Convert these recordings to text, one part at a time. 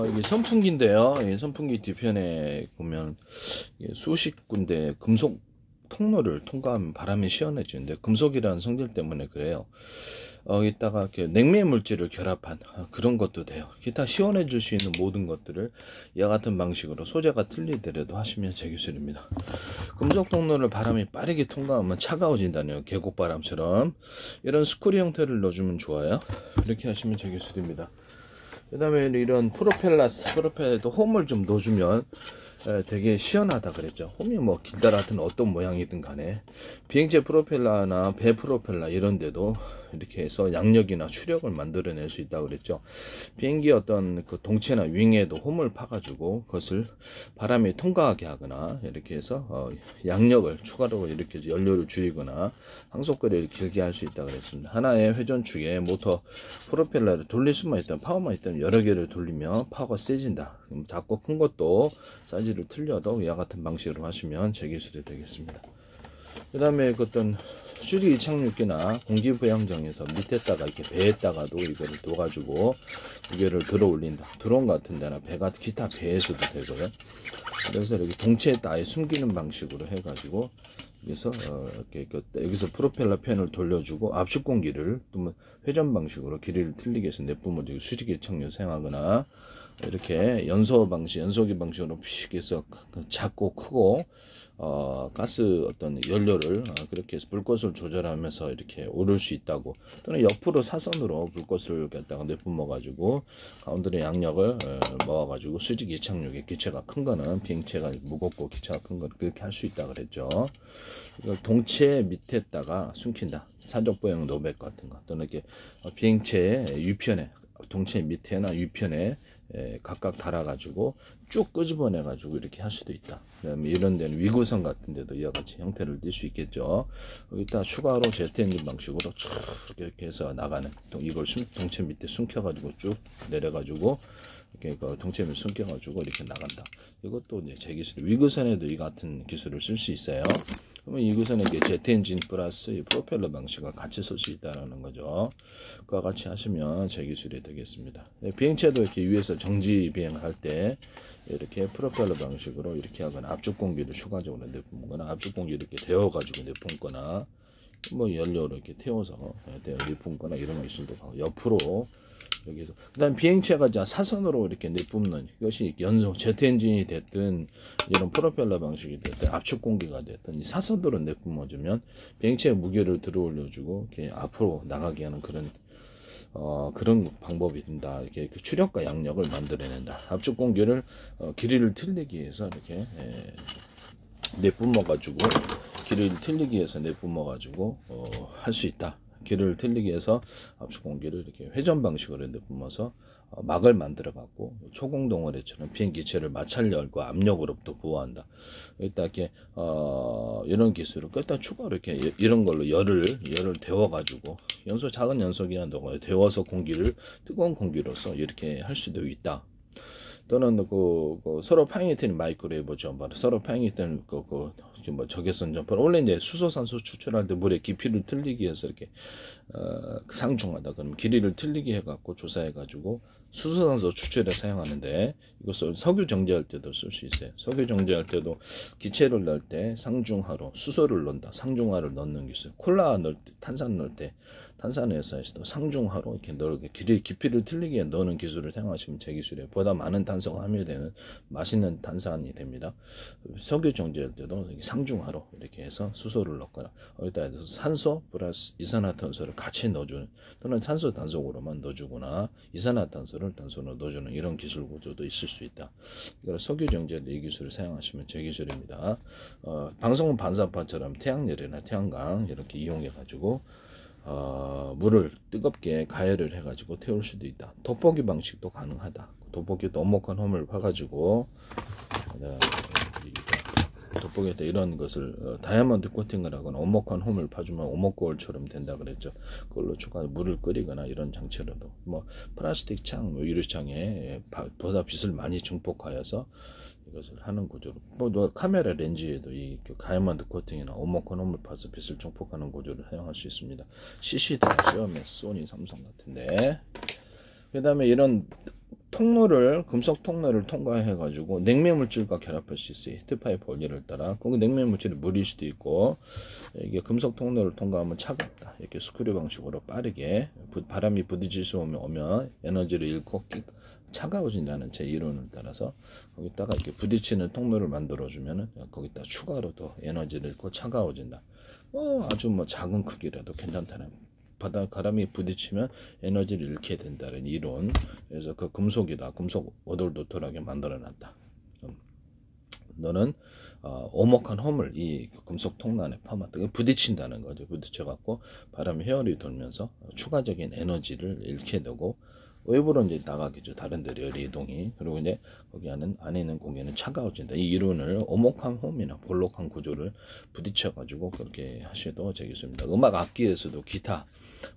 이게 선풍기인데요. 이 선풍기 뒤편에 보면 수십 군데 금속 통로를 통과하면 바람이 시원해지는데 금속이라는 성질 때문에 그래요. 이따가 이렇게 냉매 물질을 결합한 그런 것도 돼요. 기타 시원해 줄 수 있는 모든 것들을 이와 같은 방식으로 소재가 틀리더라도 하시면 제 기술입니다. 금속 통로를 바람이 빠르게 통과하면 차가워진다네요. 계곡바람처럼. 이런 스크류 형태를 넣어주면 좋아요. 이렇게 하시면 제 기술입니다. 그 다음에 이런 프로펠러에도 홈을 좀 넣어주면 되게 시원하다 그랬죠. 홈이 뭐 길다라든 어떤 모양이든 간에 비행체 프로펠러나 배 프로펠러 이런 데도 이렇게 해서 양력이나 추력을 만들어낼 수 있다고 그랬죠. 비행기 어떤 그 동체나 윙에도 홈을 파가지고 그것을 바람이 통과하게 하거나 이렇게 해서 양력을 추가로 이렇게 연료를 줄이거나 항속거리를 길게 할 수 있다고 그랬습니다. 하나의 회전축에 모터 프로펠러를 돌릴 수만 있다면 파워만 있다면 여러 개를 돌리면 파워가 세진다. 작고 큰 것도 사이즈를 틀려도 이와 같은 방식으로 하시면 제 기술이 되겠습니다. 그 다음에 어떤 수리 착륙기나 공기부양정에서 밑에다가 이렇게 배에다가도 이거를 둬가지고 무게를 들어 올린다. 드론 같은 데나 배가 기타 배에서도 되고요. 그래서 이렇게 동체에다 아예 숨기는 방식으로 해가지고 여기서 여기서 프로펠러 팬을 돌려주고 압축 공기를 또 회전 방식으로 길이를 틀리게 해서 내뿜어주고 수리기 착륙 사용하거나 이렇게 연소기 방식으로 피해서 작고 크고 가스 어떤 연료를 그렇게 해서 불꽃을 조절하면서 이렇게 오를 수 있다고, 또는 옆으로 사선으로 불꽃을 갖다가 내뿜어 가지고 가운데로 양력을 모아 가지고 수직이 착륙에 기체가 큰 거는 비행체가 무겁고 기체가 큰 거는 그렇게 할 수 있다 그랬죠. 이걸 동체 밑에다가 숨긴다. 사족보행 노백 같은 거, 또는 이렇게 비행체의 유편에 동체 밑에나 유편에 각각 달아가지고 쭉 끄집어내가지고 이렇게 할 수도 있다. 그다음에 이런 데는 위구성 같은 데도 이와 같이 형태를 띌 수 있겠죠. 여기다 추가로 제트 엔진 방식으로 쭉 이렇게 해서 나가는, 이걸 동체 밑에 숨겨가지고 쭉 내려가지고 이렇게 동체 밑에 숨겨가지고 이렇게 나간다. 이것도 이제 제 기술, 위구선에도 이 같은 기술을 쓸 수 있어요. 그러면 이것은 이게 제트 엔진 플러스 이 프로펠러 방식을 같이 쓸 수 있다는 거죠. 그와 같이 하시면 제 기술이 되겠습니다. 비행체도 이렇게 위에서 정지 비행할 때 이렇게 프로펠러 방식으로 이렇게 하거나 압축 공기를 추가적으로 내뿜거나 압축 공기를 이렇게 데워가지고 내뿜거나 뭐 연료로 이렇게 태워서 내뿜거나 이런 거 있을 때 옆으로 여기서, 그다음 비행체가 사선으로 이렇게 내뿜는 이것이 제트 엔진이 됐든 이런 프로펠러 방식이 됐든 압축 공기가 됐든 사선으로 내뿜어주면 비행체의 무게를 들어 올려주고 이렇게 앞으로 나가게 하는 그런 방법이 된다. 이렇게 추력과 양력을 만들어낸다. 압축 공기를 길이를 틀리기 위해서 이렇게 내뿜어가지고 길이를 틀리기 위해서 내뿜어가지고 할 수 있다. 길을 틀리기 위해서 압축 공기를 이렇게 회전 방식으로 내뿜어서 막을 만들어 갖고 초공 동아리처럼 비행기체를 마찰열과 압력으로부터 보호한다. 일단 이렇게 이런 기술을 일단 추가로 이렇게 이런 걸로 열을 데워 가지고 작은 연소기나 넣어 데워서 뜨거운 공기로서 이렇게 할 수도 있다. 또는 서로 파행이된 마이크로웨이브죠. 바로 서로 파행이된 적외선 전파. 원래 이제 수소산소 추출할 때 물의 깊이를 틀리기 위해서 이렇게 상중하다. 그럼 길이를 틀리게 해갖고 조사해가지고 수소산소 추출에 사용하는데, 이것을 석유 정제할 때도 쓸 수 있어요. 석유 정제할 때도 기체를 넣을 때 상중하로 수소를 넣는다. 상중하를 넣는 기술. 콜라 넣을 때, 탄산 넣을 때 탄산회사에서도 상중하로 이렇게 깊이를 틀리게 넣는 기술을 사용하시면 제 기술에 보다 많은 탄소가 함유되는 맛있는 탄산이 됩니다. 석유 정제할 때도 상중하로 이렇게 해서 수소를 넣거나 여기다 해서 산소 플러스 이산화탄소를 같이 넣어주는, 또는 산소 단속으로만 넣어주거나 이산화탄소를 단소로 넣어주는 이런 기술 구조도 있을 수 있다. 이걸 석유 정제할 때 이 기술을 사용하시면 제 기술입니다. 방사능 반사판처럼 태양열이나 태양광 이렇게 이용해 가지고 물을 뜨겁게 가열을 해가지고 태울 수도 있다. 돋보기 방식도 가능하다. 돋보기도 오목한 홈을 파가지고 돋보기에다 이런 것을 다이아몬드 코팅을 하거나 오목한 홈을 파주면 오목거울처럼 된다 그랬죠. 그걸로 추가로 물을 끓이거나 이런 장치로도 플라스틱 창, 유리창에 보다 빛을 많이 증폭하여서 이것을 하는 구조로, 카메라 렌즈에도 이 다이아몬드 코팅이나 오목한 홈을 파서 빛을 증폭하는 구조를 사용할 수 있습니다. CCD, 시어메, 소니, 삼성 같은데. 그 다음에 이런 금속 통로를 통과해 가지고 냉매 물질과 결합할 수 있어요. 히트파이프 원리를 따라. 그 냉매 물질이 물일 수도 있고, 이게 금속 통로를 통과하면 차갑다. 이렇게 스크류 방식으로 빠르게 바람이 부딪힐 수 오면 에너지를 잃고 차가워진다는 제 이론을 따라서 거기다가 이렇게 부딪히는 통로를 만들어 주면은 거기다 추가로 더 에너지를 잃고 차가워진다. 아주 작은 크기라도 괜찮다는, 바람이 부딪히면 에너지를 잃게 된다는 이론. 그래서 그 금속이다, 금속 오돌도돌하게 만들어 놨다. 너는 오목한 홈을 이 금속 통로안에 파맞다. 부딪힌다는 거죠. 부딪혀 갖고 바람이 회열이 돌면서 추가적인 에너지를 잃게 되고 외부로 이제 나가겠죠. 다른 데로 열이 이동이. 그리고 이제 거기 안에 있는 공기는 차가워진다. 이 이론을 오목한 홈이나 볼록한 구조를 부딪혀 가지고 그렇게 하셔도 되겠습니다. 음악 악기에서도 기타,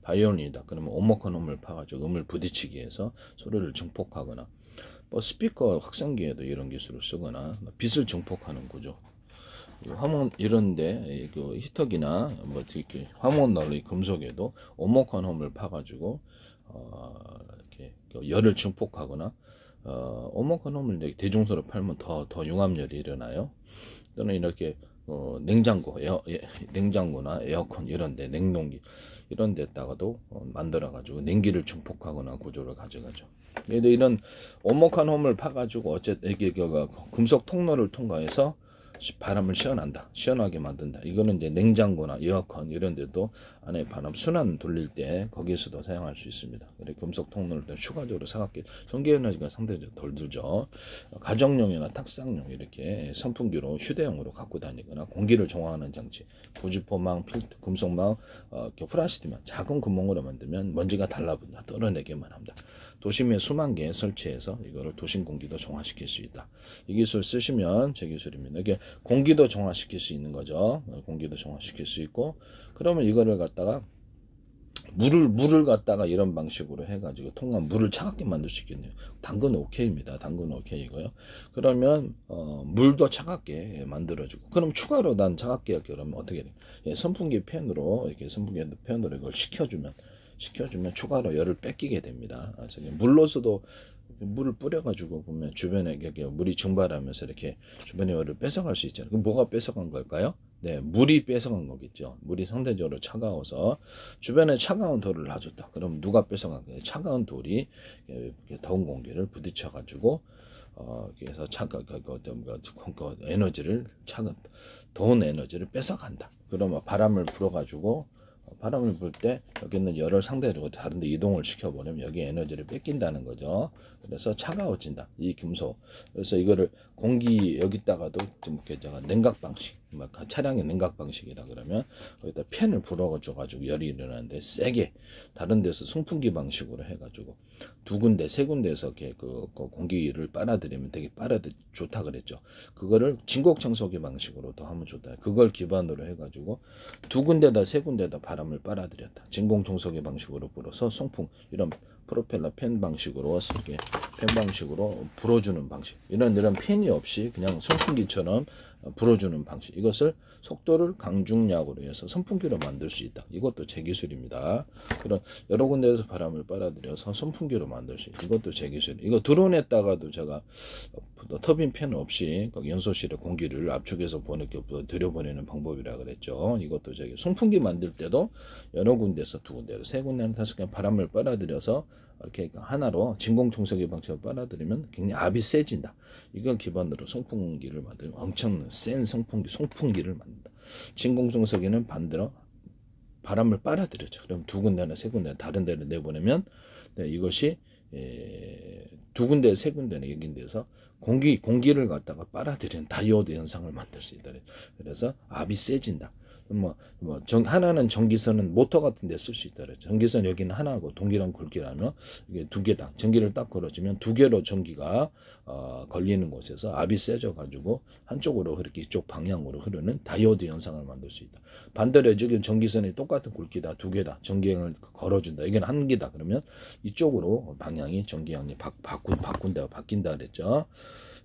바이올린이다. 그러면 오목한 홈을 파가지고 음을 부딪히기 위해서 소리를 증폭하거나, 뭐 스피커 확성기에도 이런 기술을 쓰거나, 빛을 증폭하는 구조. 화목 이런데 그 히터기나 뭐 이렇게 화목 널리 금속에도 오목한 홈을 파가지고 이렇게 열을 증폭하거나, 오목한 홈을 대중소로 팔면 더 융합열이 일어나요. 또는 이렇게 냉장고나 에어컨 이런데, 냉동기 이런 데다가도 만들어 가지고 냉기를 증폭하거나 구조를 가져가죠. 이런 오목한 홈을 파가지고 어쨌든 이게 금속 통로를 통과해서 바람을 시원하게 만든다. 이거는 이제 냉장고나 에어컨 이런 데도 안에 바람 순환 돌릴 때 거기에서도 사용할 수 있습니다. 그래서 금속 통로를 추가적으로 사각게 전기 에너지가 상대적으로 덜 들죠. 가정용이나 탁상용 이렇게 선풍기로 휴대용으로 갖고 다니거나, 공기를 정화하는 장치, 부주포망, 필터, 금속망, 플라스틱망 작은 구멍으로 만들면 먼지가 달라붙는다. 떨어내게만 합니다. 도심에 수만 개 설치해서 이거를 도심 공기도 정화시킬 수 있다. 이 기술 쓰시면 제 기술입니다. 이게 공기도 정화시킬 수 있는 거죠. 공기도 정화시킬 수 있고, 그러면 이거를 갖다가 물을 갖다가 이런 방식으로 해가지고 물을 차갑게 만들 수 있겠네요. 당근 오케이입니다. 당근 오케이고요. 그러면 물도 차갑게 만들어주고, 그럼 추가로 난 차갑게 할게 그러면 어떻게 돼요? 선풍기 팬으로 이걸 식혀주면 추가로 열을 뺏기게 됩니다. 그래서 물로서도 물을 뿌려가지고 보면 주변에 물이 증발하면서 이렇게 주변에 열을 뺏어갈 수 있잖아요. 그럼 뭐가 뺏어간 걸까요? 네, 물이 뺏어간 거겠죠. 물이 상대적으로 차가워서 주변에 차가운 돌을 놔줬다. 그럼 누가 뺏어간 거예요? 차가운 돌이 더운 공기를 부딪혀가지고 그래서 더운 에너지를 뺏어간다. 그러면 바람을 불어가지고 바람을 불 때 여기 있는 열을 상대적으로 다른 데 이동을 시켜버리면 여기 에너지를 뺏긴다는 거죠. 그래서 차가워진다, 이 금속. 그래서 이거를 공기 여기다가도 좀 냉각 방식, 차량의 냉각 방식이다 그러면 거기다 팬을 불어가지고 열이 일어나는데 세게, 다른 데서 송풍기 방식으로 해가지고 두 군데 세 군데에서 이렇게 그 공기를 빨아들이면 되게 좋다 그랬죠. 그거를 진공청소기 방식으로 더 하면 좋다. 그걸 기반으로 해가지고 두 군데다 세 군데다 바람을 빨아들였다. 진공청소기 방식으로 불어서 송풍, 이런 프로펠러 팬 방식으로 이렇게 불어주는 방식, 이런 팬이 없이 그냥 선풍기처럼 불어주는 방식, 이것을 속도를 강중약으로 해서 선풍기로 만들 수 있다. 이것도 제 기술입니다. 그런 여러 군데에서 바람을 빨아들여서 선풍기로 만들 수 있다. 이것도 제 기술. 이거 드론에다가도 제가 터빈 팬 없이 연소실에 공기를 압축해서 들여보내는 방법이라 그랬죠. 이것도 제가 선풍기 만들 때도 여러 군데에서 두 군데로 세 군데는 다섯 개 바람을 빨아들여서 이렇게 하나로 진공청소기 방식으로 빨아들이면 굉장히 압이 세진다. 이걸 기반으로 송풍기를 만들면 엄청 센 송풍기를 만든다. 진공청소기는 반대로 바람을 빨아들였죠. 그럼 두 군데나 세 군데 다른 데를 내보내면 이것이 두 군데 세 군데나 여긴 데서 공기를 갖다가 빨아들이는 다이오드 현상을 만들 수 있다. 그래서 압이 세진다. 하나는 전기선은 모터 같은 데 쓸 수 있다 그랬죠. 전기선 여기는 하나고 동기랑 굵기라면 이게 두 개당 전기를 딱 걸어주면 두 개로 전기가 걸리는 곳에서 압이 세져 가지고 한쪽으로 그렇게 이쪽 방향으로 흐르는 다이오드 현상을 만들 수 있다. 반대로 여기 전기선이 똑같은 굵기다, 두 개다, 전기형을 걸어준다. 이건 한 개다 그러면 이쪽으로 방향이 전기형이 바뀐다 그랬죠.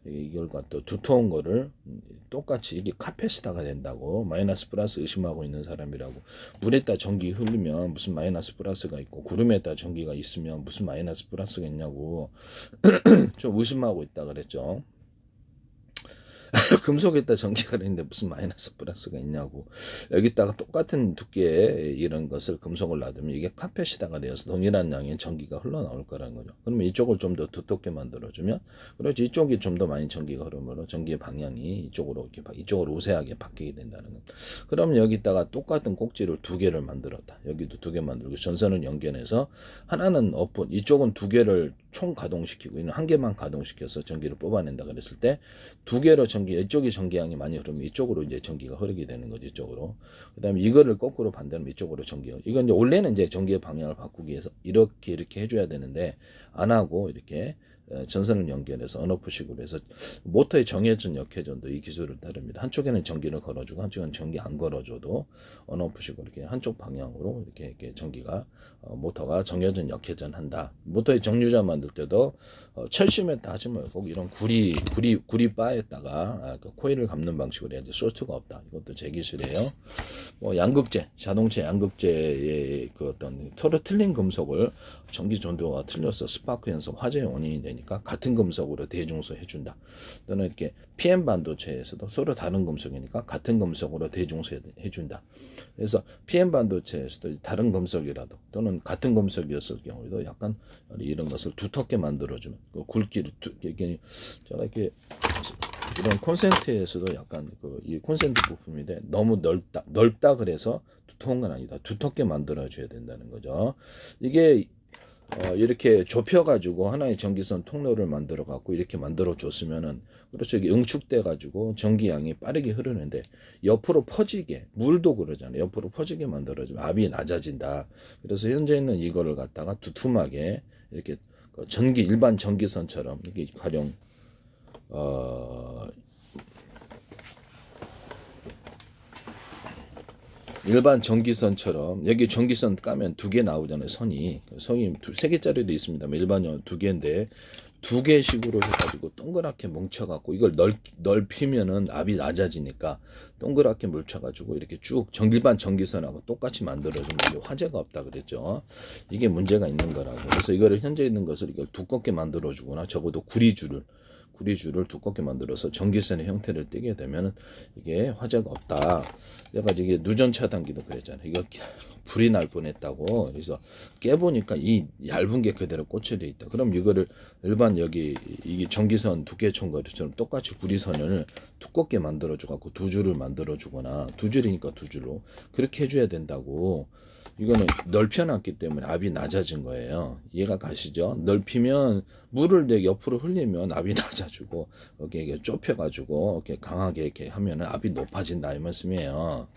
이걸과 또 두터운 거를 똑같이 이게 카페시다가 된다고 마이너스 플러스 의심하고 있는 사람이라고. 물에다 전기 흘리면 무슨 마이너스 플러스가 있고 구름에다 전기가 있으면 무슨 마이너스 플러스가 있냐고 좀 의심하고 있다 그랬죠. 금속에다 전기가 있는데 무슨 마이너스 플러스가 있냐고. 여기다가 똑같은 두께의 이런 것을 금속을 놔두면 이게 카펫이다가 되어서 동일한 양의 전기가 흘러나올 거라는 거죠. 그러면 이쪽을 좀 더 두텁게 만들어주면, 그렇지, 이쪽이 좀 더 많이 전기가 흐르므로 전기의 방향이 이쪽으로 이렇게 이쪽으로 우세하게 바뀌게 된다는 겁니다. 그럼 여기다가 똑같은 꼭지를 두 개를 만들었다. 여기도 두 개 만들고 전선을 연결해서 하나는 오픈, 이쪽은 두 개를 총 가동시키고 있는 한 개만 가동시켜서 전기를 뽑아낸다 그랬을 때 두 개로 전기, 이쪽이 전기량이 많이 흐르면 이쪽으로 이제 전기가 흐르게 되는 거죠. 이쪽으로. 그 다음에 이거를 거꾸로 반대하면 이쪽으로 전기가, 이건 이제 원래는 이제 전기의 방향을 바꾸기 위해서 이렇게 해줘야 되는데 안 하고 이렇게 전선을 연결해서 언오프식으로 해서 모터의 정해진 역회전도 이 기술을 따릅니다. 한쪽에는 전기를 걸어주고 한쪽에는 전기 안 걸어줘도 언오프식으로 이렇게 한쪽 방향으로 이렇게 전기가 모터가 정해진 역회전 한다. 모터의 정류자 만들 때도 철심에다 하지 말고 이런 구리 바에다가 그 코일을 감는 방식으로 해야지 소스가 없다. 이것도 제 기술이에요. 뭐 양극재, 자동차 양극재의 그 어떤 서로 틀린 금속을 전기 전도가 틀려서 스파크 현상 화재의 원인이 되니까 같은 금속으로 대중소 해준다. 또는 이렇게 PM 반도체에서도 서로 다른 금속이니까 같은 금속으로 대중소 해준다. 그래서 PM 반도체에서도 다른 금속이라도 또는 같은 금속이었을 경우에도 약간 이런 것을 두텁게 만들어주는 그 굵기를 제가 이렇게 이런 콘센트에서도 약간 이 콘센트 부품인데 너무 넓다 그래서 두터운 건 아니다. 두텁게 만들어줘야 된다는 거죠. 이게 이렇게 좁혀가지고 하나의 전기선 통로를 만들어갖고 이렇게 만들어줬으면은, 그렇죠. 이게 응축돼가지고 전기양이 빠르게 흐르는데 옆으로 퍼지게, 물도 그러잖아요. 옆으로 퍼지게 만들어주면 압이 낮아진다. 그래서 현재는 이거를 갖다가 두툼하게 이렇게 일반 전기선처럼 이게 가령 일반 전기선처럼 여기 전기선 까면 두 개 나오잖아요. 선이 세 개짜리도 있습니다. 일반적으로 두 개인데 두 개식으로 해가지고 동그랗게 뭉쳐갖고 이걸 넓히면은 압이 낮아지니까 동그랗게 뭉쳐가지고 이렇게 쭉 일반 전기선하고 똑같이 만들어주면 화재가 없다 그랬죠. 이게 문제가 있는 거라고. 그래서 이거를 현재 있는 것을 이걸 두껍게 만들어주거나 적어도 구리줄을 두껍게 만들어서 전기선의 형태를 띠게 되면 이게 화재가 없다. 그래가지고 이게 누전 차단기도 그랬잖아요. 이거 불이 날 뻔했다고. 그래서 깨보니까 이 얇은 게 그대로 꽂혀져 있다. 그럼 이거를 일반 이게 전기선 두께총거리처럼 똑같이 구리선을 두껍게 만들어줘 갖고 두 줄을 만들어주거나, 두 줄이니까 두 줄로 그렇게 해줘야 된다고. 이거는 넓혀놨기 때문에 압이 낮아진 거예요. 이해가 가시죠? 넓히면 물을 내 옆으로 흘리면 압이 낮아지고, 이렇게 좁혀가지고 이렇게 강하게 이렇게 하면은 압이 높아진다 이 말씀이에요.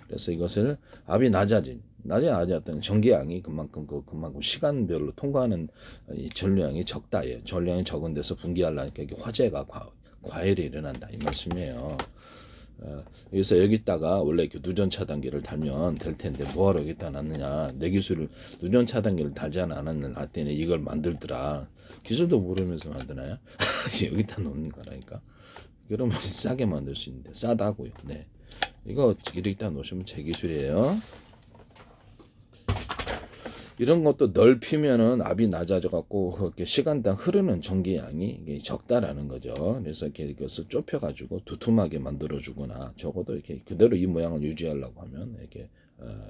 그래서 이것을 압이 낮아졌던 전기량이 그만큼 시간별로 통과하는 이 전류량이 적다. 전류량이 적은 데서 분기하려니까 이게 화재가 과열이 일어난다 이 말씀이에요. 그래서 여기다가 원래 이렇게 누전 차단기를 달면 될 텐데 뭐하러 여기다 놨느냐. 내 기술을 누전 차단기를 달지 않았더니 이걸 만들더라. 기술도 모르면서 만드나요? 여기다 놓는 거라니까. 그러면 싸게 만들 수 있는데 싸다고요. 네, 이거 여기다 놓으시면 제 기술이에요. 이런 것도 넓히면은 압이 낮아져 갖고 그렇게 시간당 흐르는 전기량이 적다라는 거죠. 그래서 이렇게 이것을 좁혀 가지고 두툼하게 만들어 주거나, 적어도 이렇게 그대로 이 모양을 유지하려고 하면 이렇게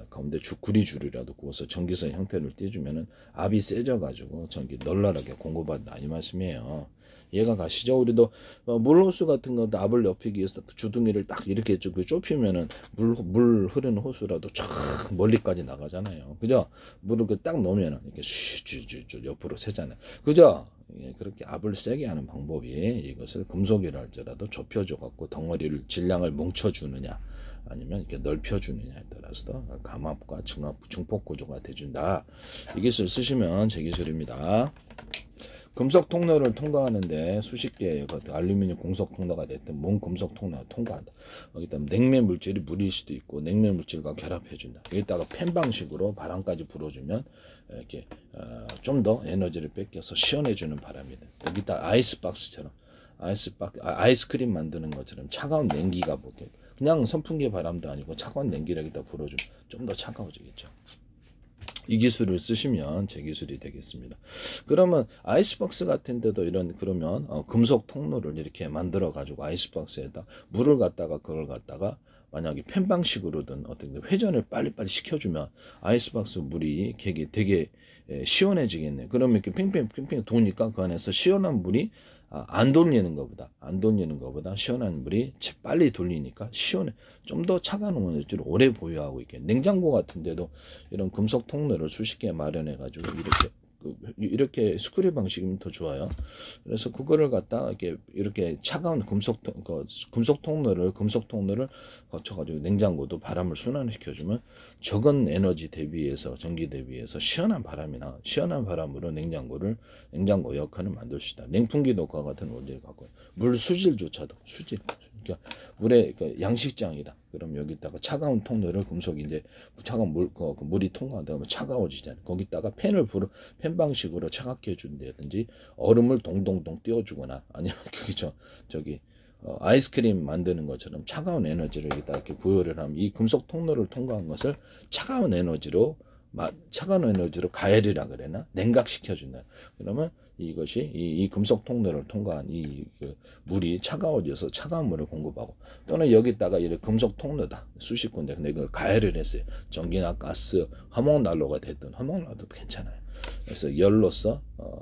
가운데 구리줄이라도 구워서 전기선 형태를 띄주면은 압이 세져 가지고 전기 널널하게 공급한다 이 말씀이에요. 이해가 가시죠? 우리도 물호수 같은 것도 압을 넓히기 위해서 주둥이를 딱 이렇게 좁히면은 물 흐르는 호수라도 쫙 멀리까지 나가잖아요. 그죠? 물을 딱 놓으면은 이렇게 슈 옆으로 새잖아요. 그죠? 그렇게 압을 세게 하는 방법이, 이것을 금속이라 할지라도 좁혀줘 갖고 덩어리를 질량을 뭉쳐주느냐 아니면 이렇게 넓혀주느냐에 따라서 감압과 증폭 구조가 돼준다. 이 기술 쓰시면 제 기술입니다. 금속 통로를 통과하는데 수십 개의 알루미늄 공석 통로가 됐든 뭔 금속 통로가 통과한다. 여기다 냉매 물질이 물일 수도 있고 냉매 물질과 결합해준다. 여기다가 팬 방식으로 바람까지 불어주면 이렇게 좀 더 에너지를 뺏겨서 시원해주는 바람이다. 여기다 아이스박스처럼 아이스크림 만드는 것처럼 차가운 냉기가 뭐게 그냥 선풍기 바람도 아니고 차가운 냉기를 여기다 불어주면 좀 더 차가워지겠죠. 이 기술을 쓰시면 제 기술이 되겠습니다. 그러면 아이스박스 같은 데도 그러면 금속 통로를 이렇게 만들어 가지고 아이스박스에다 물을 갖다가 그걸 갖다가 만약에 팬 방식으로든 어떤 회전을 빨리빨리 시켜주면 아이스박스 물이 되게 시원해지겠네. 그러면 이렇게 팽팽 도니까 그 안에서 시원한 물이 안 돌리는 것보다 시원한 물이 빨리 돌리니까 시원해. 좀 더 차가운 에너지를 오래 보유하고 있게. 냉장고 같은 데도 이런 금속 통로를 수십 개 마련해 가지고 이렇게 스크류 방식이면 더 좋아요. 그래서 그거를 갖다 이렇게 차가운 금속 통로를 거쳐가지고 냉장고도 바람을 순환시켜주면 적은 에너지 대비해서 전기 대비해서 시원한 바람으로 냉장고 에어컨을 만들 수 있다. 냉풍기도 그와 같은 원리를 갖고 물 수질조차도 그러니까 물의 양식장이다. 그럼 여기다가 차가운 통로를 차가운 물이 통과하다 보면 차가워지잖아요. 거기다가 팬 방식으로 차갑게 해준다든지 얼음을 동동동 띄워주거나 아니면 아이스크림 만드는 것처럼 차가운 에너지를 여기다 이렇게 부여를 하면 이 금속 통로를 통과한 것을 차가운 에너지로 가열이라 그래나 냉각시켜준다. 그러면 이것이 이 금속 통로를 통과한 물이 차가워져서 차가운 물을 공급하고 또는 여기다가 이렇게 금속 통로다 수십 군데 근데 이걸 가열을 했어요. 전기나 가스, 화목난로가 됐든 화목난로도 괜찮아요. 그래서 열로서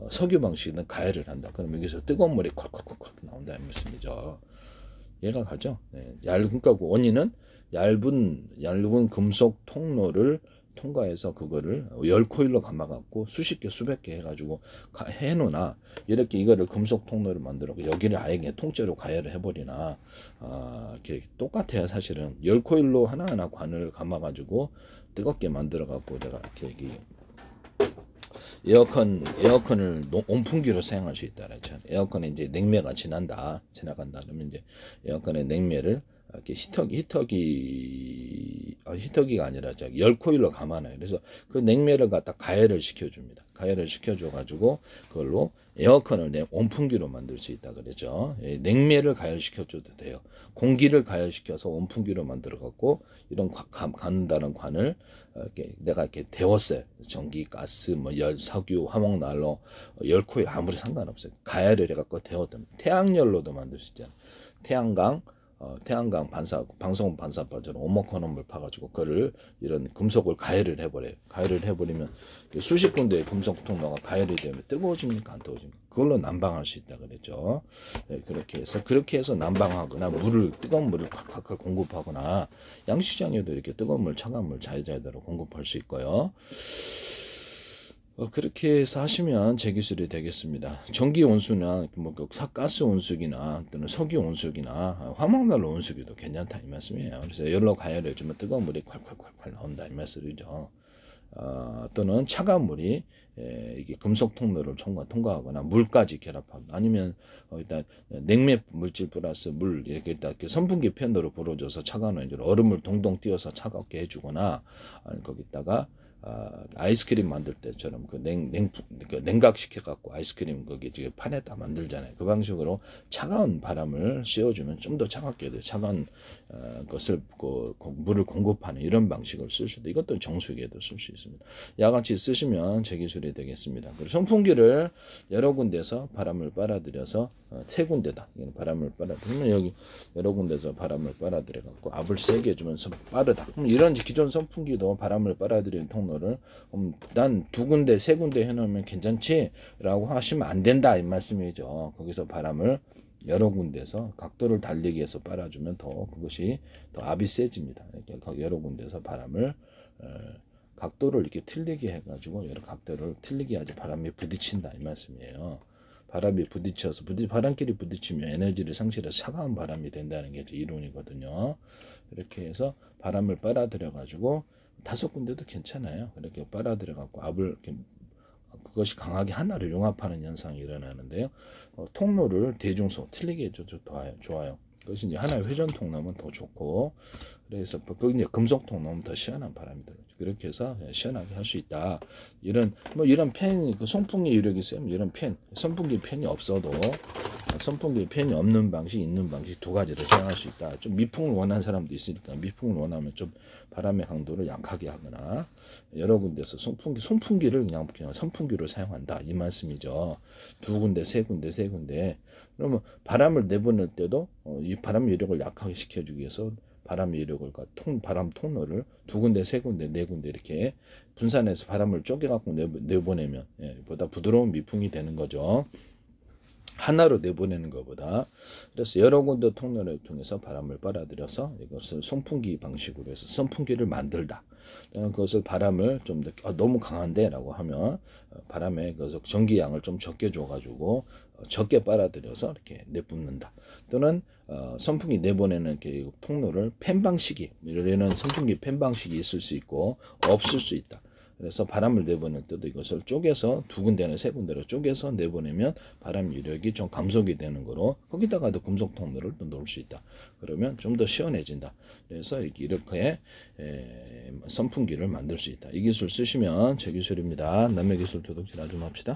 석유 방식은 가열을 한다. 그럼 여기서 뜨거운 물이 콜콜콜 나온다는 말씀이죠. 이해가 가죠? 네. 그러니까 원인은 얇은 금속 통로를 통과해서 그거를 열코일로 감아갖고 수십 개 수백 개 해가지고 해놓으나 이렇게 이거를 금속 통로를 만들어 여기를 아예 그냥 통째로 가열을 해버리나 이렇게 똑같아요. 사실은 열코일로 하나하나 관을 감아가지고 뜨겁게 만들어갖고 내가 이렇게 에어컨을 온풍기로 사용할 수 있다. 그렇죠. 에어컨에 이제 냉매가 지나간다. 그러면 이제 에어컨의 냉매를 이렇게 히터기가 아니라 열코일로 감아놔요. 그래서 그 냉매를 갖다 가열을 시켜줍니다. 가열을 시켜줘가지고 그걸로 에어컨을 온풍기로 만들 수 있다 그러죠. 냉매를 가열시켜줘도 돼요. 공기를 가열시켜서 온풍기로 만들어갖고 이런 간다는 관을 내가 이렇게 데웠어요. 전기, 가스, 열, 석유, 화목난로, 열코일 아무리 상관없어요. 가열을 해갖고 데웠던 태양열로도 만들 수 있잖아요. 태양광 방송 반사파처럼 오목헌원물 파가지고 그거를 이런 금속을 가열을 해버려요. 가열을 해버리면 수십 군데의 금속 통로가 가열이 되면 뜨거워집니까? 안 뜨거워집니까? 그걸로 난방할 수 있다 그랬죠. 네, 그렇게 해서 난방하거나 뜨거운 물을 콱콱 공급하거나 양식장에도 이렇게 뜨거운 물, 차가운 물 자유자재로 공급할 수 있고요. 그렇게 해서 하시면 제 기술이 되겠습니다. 전기 온수나 가스 온수기나 또는 석유 온수기나 화목난로 온수기도 괜찮다 이 말씀이에요. 그래서 열로 가열해 주면 뜨거운 물이 콸콸콸콸 나온다 이 말씀이죠. 또는 차가운 물이 이게 금속 통로를 통과하거나 물까지 결합하고 아니면 일단 냉매 물질 플러스 물 이렇게 선풍기 팬으로 불어줘서 차가운 얼음을 동동 띄워서 차갑게 해주거나 아니 거기다가 아이스크림 만들 때처럼 냉각시켜갖고 아이스크림 판에다 만들잖아요. 그 방식으로 차가운 바람을 씌워주면 좀 더 차갑게 돼요. 차가운 것을 물을 공급하는 이런 방식을 쓸 수도 이것도 정수기에도 쓸 수 있습니다. 야같이 쓰시면 제 기술이 되겠습니다. 그리고 선풍기를 여러 군데서 바람을 빨아들여서 세 군데다 바람을 빨아들이면 여기 여러 군데서 바람을 빨아들여갖고 압을 세게 해주면 빠르다. 그럼 이런 기존 선풍기도 바람을 빨아들이는 통로를 난 두 군데 세 군데 해놓으면 괜찮지? 라고 하시면 안 된다 이 말씀이죠. 거기서 바람을 여러 군데서 각도를 달리기 위해서 빨아주면 그것이 더 압이 세집니다. 이렇게 여러 군데서 바람을 각도를 이렇게 틀리게 해가지고 여러 각도를 틀리게 하지 바람이 부딪힌다 이 말씀이에요. 바람이 부딪혀서 바람끼리 부딪히면 에너지를 상실해서 차가운 바람이 된다는 게 이론이거든요. 이렇게 해서 바람을 빨아들여 가지고 다섯 군데도 괜찮아요. 이렇게 빨아들여 갖고 압을 그것이 강하게 하나를 융합하는 현상이 일어나는데요. 통로를 대중소 틀리게 해줘도 좋아요. 그것이 이제 하나의 회전 통로면 더 좋고, 그래서 그 이제 금속 통로면 더 시원한 바람이 들어요. 그렇게 해서 시원하게 할 수 있다. 이런 팬, 선풍기 유력이 있으면 이런 선풍기 팬이 없어도 선풍기 팬이 없는 방식, 있는 방식 두 가지를 사용할 수 있다. 좀 미풍을 원하는 사람도 있으니까 미풍을 원하면 좀 바람의 강도를 약하게 하거나 여러 군데서 손풍기를 그냥 선풍기로 사용한다 이 말씀이죠. 두 군데, 세 군데, 세 군데. 그러면 바람을 내보낼 때도 이 바람 유력을 약하게 시켜주기 위해서 바람 유력을 바람 통로를 두 군데, 세 군데, 네 군데 이렇게 분산해서 바람을 쪼개갖고 내보내면 보다 부드러운 미풍이 되는 거죠. 하나로 내보내는 것보다. 그래서 여러 군데 통로를 통해서 바람을 빨아들여서 이것을 송풍기 방식으로 해서 선풍기를 만들다. 그것을 바람을 좀 너무 강한데 라고 하면 바람의 전기양을 좀 적게 줘가지고 적게 빨아들여서 이렇게 내뿜는다. 또는 선풍기 내보내는 통로를 팬 방식이, 이런 선풍기 팬 방식이 있을 수 있고 없을 수 있다. 그래서 바람을 내보낼 때도 이것을 쪼개서 두 군데나 세 군데로 쪼개서 내보내면 바람 유력이 좀 감속이 되는 거로 거기다가도 금속 통로를 또 놓을 수 있다. 그러면 좀 더 시원해진다. 그래서 이렇게 선풍기를 만들 수 있다. 이 기술 쓰시면 제 기술입니다. 남의 기술 도둑질 하지 맙시다.